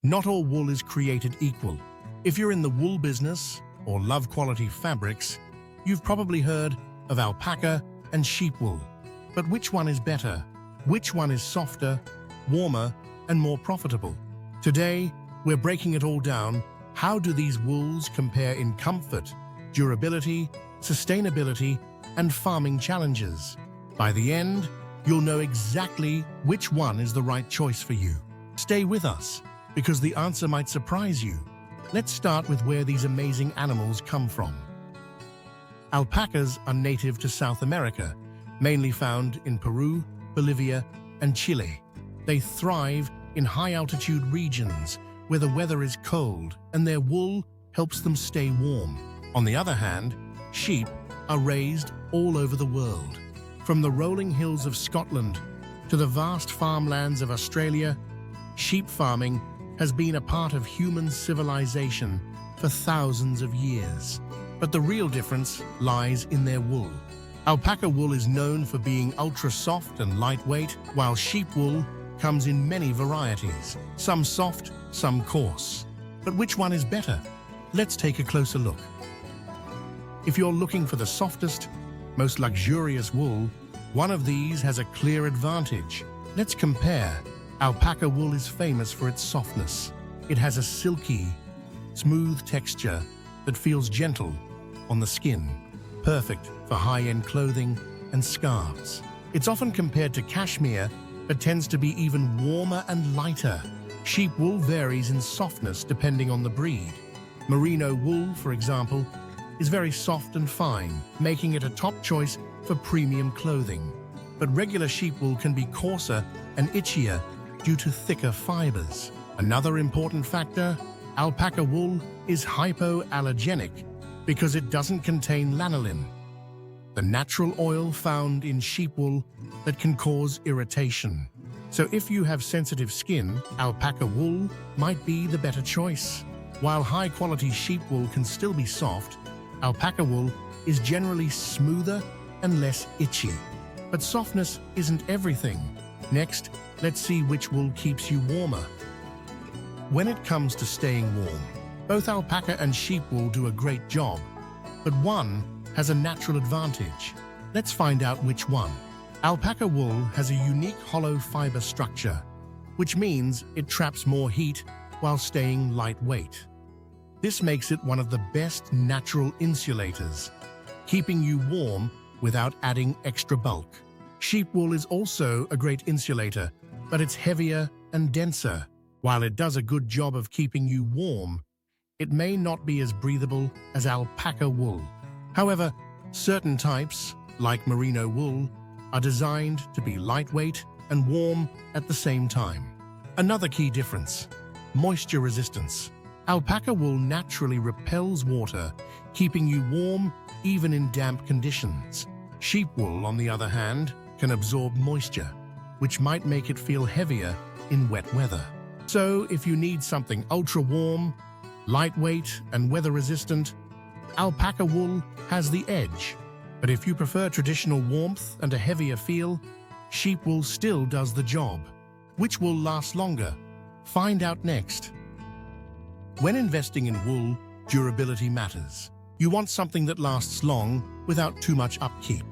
Not all wool is created equal. If you're in the wool business or love quality fabrics, you've probably heard of alpaca and sheep wool. But which one is better? Which one is softer, warmer, and more profitable? Today, we're breaking it all down. How do these wools compare in comfort, durability, sustainability, and farming challenges? By the end, you'll know exactly which one is the right choice for you. Stay with us, because the answer might surprise you. Let's start with where these amazing animals come from. Alpacas are native to South America, mainly found in Peru, Bolivia, and Chile. They thrive in high-altitude regions where the weather is cold and their wool helps them stay warm. On the other hand, sheep are raised all over the world. From the rolling hills of Scotland to the vast farmlands of Australia, sheep farming has been a part of human civilization for thousands of years. But the real difference lies in their wool. Alpaca wool is known for being ultra-soft and lightweight, while sheep wool comes in many varieties, some soft, some coarse. But which one is better? Let's take a closer look. If you're looking for the softest, most luxurious wool, one of these has a clear advantage. Let's compare. Alpaca wool is famous for its softness. It has a silky, smooth texture that feels gentle on the skin, perfect for high-end clothing and scarves. It's often compared to cashmere, but tends to be even warmer and lighter. Sheep wool varies in softness depending on the breed. Merino wool, for example, is very soft and fine, making it a top choice for premium clothing. But regular sheep wool can be coarser and itchier due to thicker fibers. Another important factor, alpaca wool is hypoallergenic because it doesn't contain lanolin, the natural oil found in sheep wool that can cause irritation. So if you have sensitive skin, alpaca wool might be the better choice. While high-quality sheep wool can still be soft, alpaca wool is generally smoother and less itchy. But softness isn't everything. Next, let's see which wool keeps you warmer. When it comes to staying warm, both alpaca and sheep wool do a great job, but one has a natural advantage. Let's find out which one. Alpaca wool has a unique hollow fiber structure, which means it traps more heat while staying lightweight. This makes it one of the best natural insulators, keeping you warm without adding extra bulk. Sheep wool is also a great insulator, but it's heavier and denser. While it does a good job of keeping you warm, it may not be as breathable as alpaca wool. However, certain types, like merino wool, are designed to be lightweight and warm at the same time. Another key difference: moisture resistance. Alpaca wool naturally repels water, keeping you warm even in damp conditions. Sheep wool, on the other hand, can absorb moisture, which might make it feel heavier in wet weather. So, if you need something ultra-warm, lightweight, and weather-resistant, alpaca wool has the edge. But if you prefer traditional warmth and a heavier feel, sheep wool still does the job. Which will last longer? Find out next. When investing in wool, durability matters. You want something that lasts long without too much upkeep.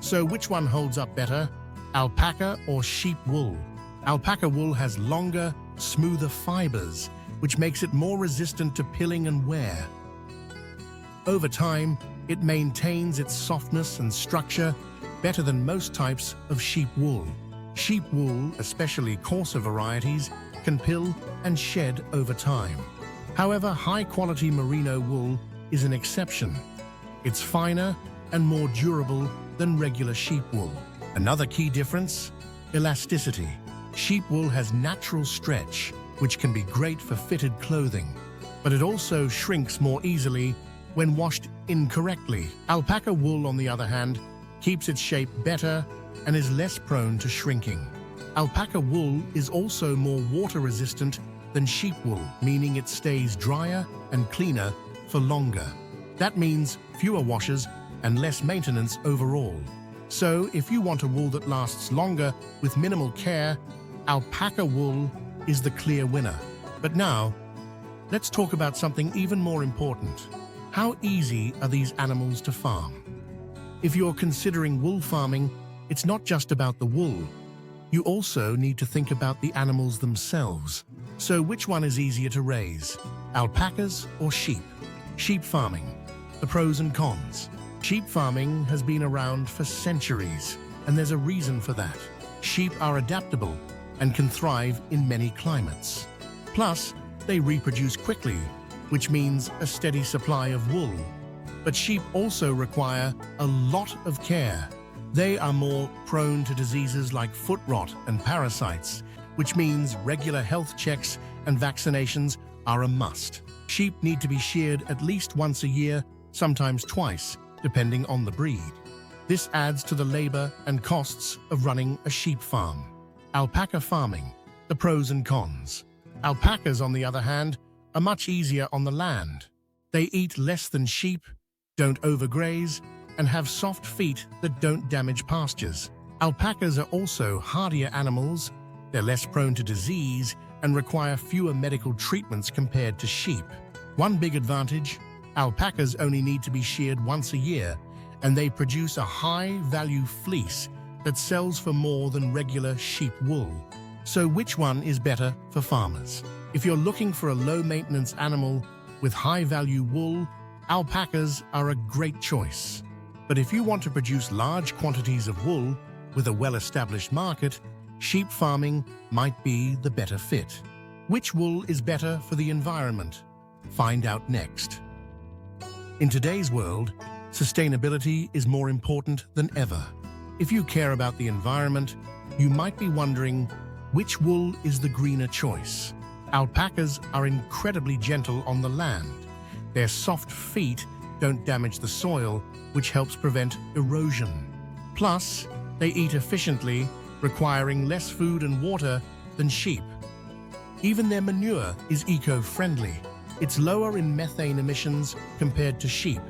So which one holds up better, alpaca or sheep wool? Alpaca wool has longer, smoother fibers, which makes it more resistant to pilling and wear. Over time, it maintains its softness and structure better than most types of sheep wool. Sheep wool, especially coarser varieties, can pill and shed over time. However, high-quality merino wool is an exception. It's finer and more durable than regular sheep wool. Another key difference: elasticity. Sheep wool has natural stretch, which can be great for fitted clothing, but it also shrinks more easily when washed incorrectly. Alpaca wool, on the other hand, keeps its shape better and is less prone to shrinking. Alpaca wool is also more water-resistant than sheep wool, meaning it stays drier and cleaner for longer. That means fewer washes and less maintenance overall. So, if you want a wool that lasts longer with minimal care, alpaca wool is the clear winner. But now, let's talk about something even more important. How easy are these animals to farm? If you're considering wool farming, it's not just about the wool. You also need to think about the animals themselves. So which one is easier to raise? Alpacas or sheep? Sheep farming. The pros and cons. Sheep farming has been around for centuries, and there's a reason for that. Sheep are adaptable and can thrive in many climates. Plus, they reproduce quickly, which means a steady supply of wool. But sheep also require a lot of care. They are more prone to diseases like foot rot and parasites, which means regular health checks and vaccinations are a must. Sheep need to be sheared at least once a year, sometimes twice, depending on the breed. This adds to the labor and costs of running a sheep farm. Alpaca farming. The pros and cons. Alpacas, on the other hand, are much easier on the land. They eat less than sheep, don't overgraze, and have soft feet that don't damage pastures. Alpacas are also hardier animals. They're less prone to disease and require fewer medical treatments compared to sheep. One big advantage, alpacas only need to be sheared once a year, and they produce a high-value fleece that sells for more than regular sheep wool. So which one is better for farmers? If you're looking for a low-maintenance animal with high-value wool, alpacas are a great choice. But if you want to produce large quantities of wool with a well-established market, sheep farming might be the better fit. Which wool is better for the environment? Find out next. In today's world, sustainability is more important than ever. If you care about the environment, you might be wondering, which wool is the greener choice? Alpacas are incredibly gentle on the land. Their soft feet don't damage the soil, which helps prevent erosion. Plus, they eat efficiently, requiring less food and water than sheep. Even their manure is eco-friendly. It's lower in methane emissions compared to sheep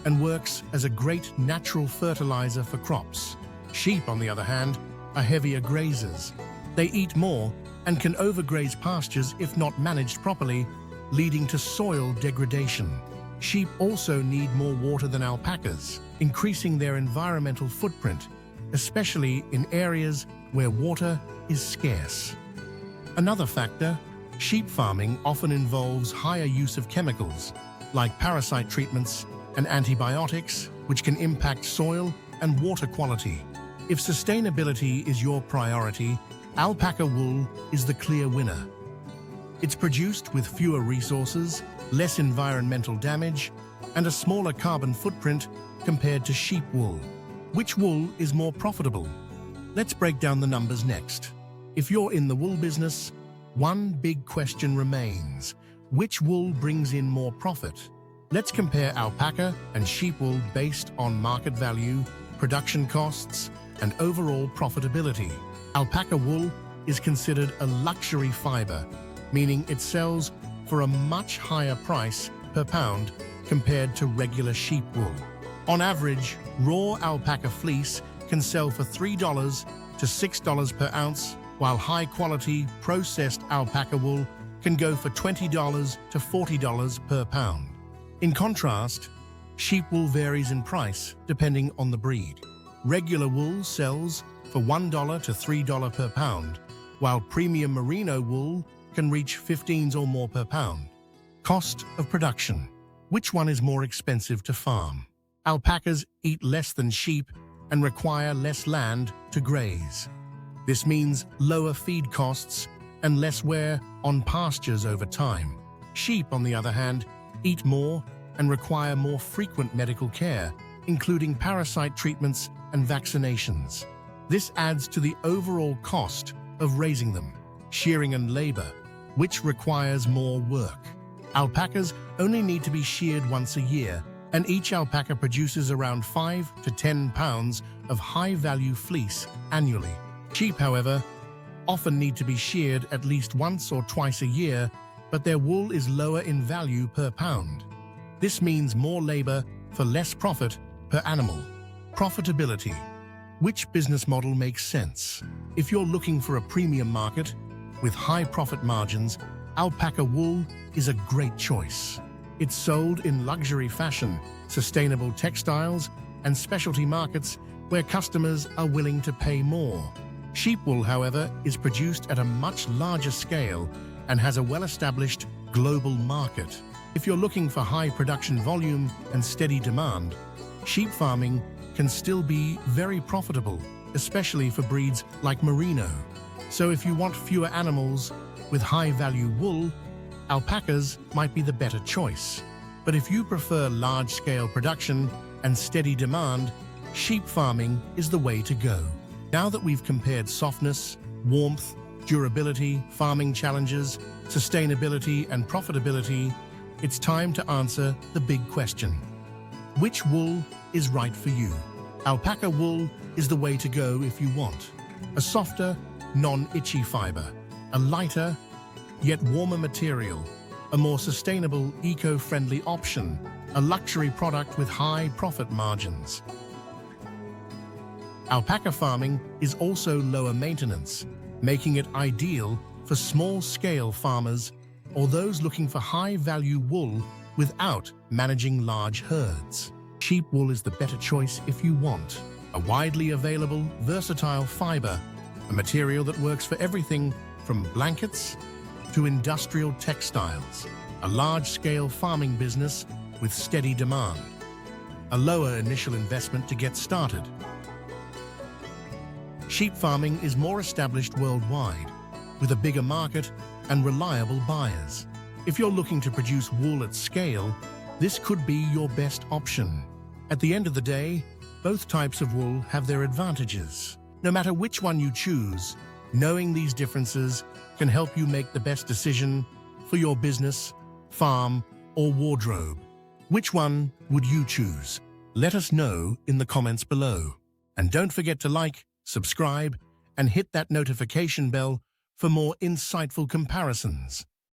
and works as a great natural fertilizer for crops. Sheep, on the other hand, are heavier grazers. They eat more and can overgraze pastures if not managed properly, leading to soil degradation. Sheep also need more water than alpacas, increasing their environmental footprint, especially in areas where water is scarce. Another factor, sheep farming often involves higher use of chemicals, like parasite treatments and antibiotics, which can impact soil and water quality. If sustainability is your priority, alpaca wool is the clear winner. It's produced with fewer resources, less environmental damage, and a smaller carbon footprint compared to sheep wool. Which wool is more profitable? Let's break down the numbers next. If you're in the wool business, one big question remains: which wool brings in more profit? Let's compare alpaca and sheep wool based on market value, production costs, and overall profitability. Alpaca wool is considered a luxury fiber, meaning it sells for a much higher price per pound compared to regular sheep wool. On average, raw alpaca fleece can sell for $3 to $6 per ounce, while high-quality processed alpaca wool can go for $20 to $40 per pound. In contrast, sheep wool varies in price depending on the breed. Regular wool sells for $1 to $3 per pound, while premium merino wool can reach $15 or more per pound. Cost of production. Which one is more expensive to farm? Alpacas eat less than sheep and require less land to graze. This means lower feed costs and less wear on pastures over time. Sheep, on the other hand, eat more and require more frequent medical care, including parasite treatments and vaccinations. This adds to the overall cost of raising them. Shearing and labor, which requires more work. Alpacas only need to be sheared once a year, and each alpaca produces around 5 to 10 pounds of high-value fleece annually. Sheep, however, often need to be sheared at least once or twice a year, but their wool is lower in value per pound. This means more labor for less profit per animal. Profitability. Which business model makes sense? If you're looking for a premium market with high profit margins, Alpaca wool is a great choice. It's sold in luxury fashion, sustainable textiles, and specialty markets where customers are willing to pay more. Sheep wool, however, is produced at a much larger scale and has a well-established global market. If you're looking for high production volume and steady demand, sheep farming can still be very profitable, especially for breeds like Merino. So if you want fewer animals with high-value wool, alpacas might be the better choice. But if you prefer large-scale production and steady demand, sheep farming is the way to go. Now that we've compared softness, warmth, durability, farming challenges, sustainability, and profitability, it's time to answer the big question. Which wool is right for you? Alpaca wool is the way to go if you want a softer, non-itchy fiber, a lighter, yet warmer material, a more sustainable, eco-friendly option, a luxury product with high profit margins. Alpaca farming is also lower maintenance, making it ideal for small-scale farmers or those looking for high-value wool without managing large herds. Sheep wool is the better choice if you want a widely available, versatile fiber, a material that works for everything from blankets to industrial textiles, a large-scale farming business with steady demand, a lower initial investment to get started. Sheep farming is more established worldwide, with a bigger market and reliable buyers. If you're looking to produce wool at scale, this could be your best option. At the end of the day, both types of wool have their advantages. No matter which one you choose, knowing these differences can help you make the best decision for your business, farm, or wardrobe. Which one would you choose? Let us know in the comments below. And don't forget to like, subscribe, and hit that notification bell for more insightful comparisons.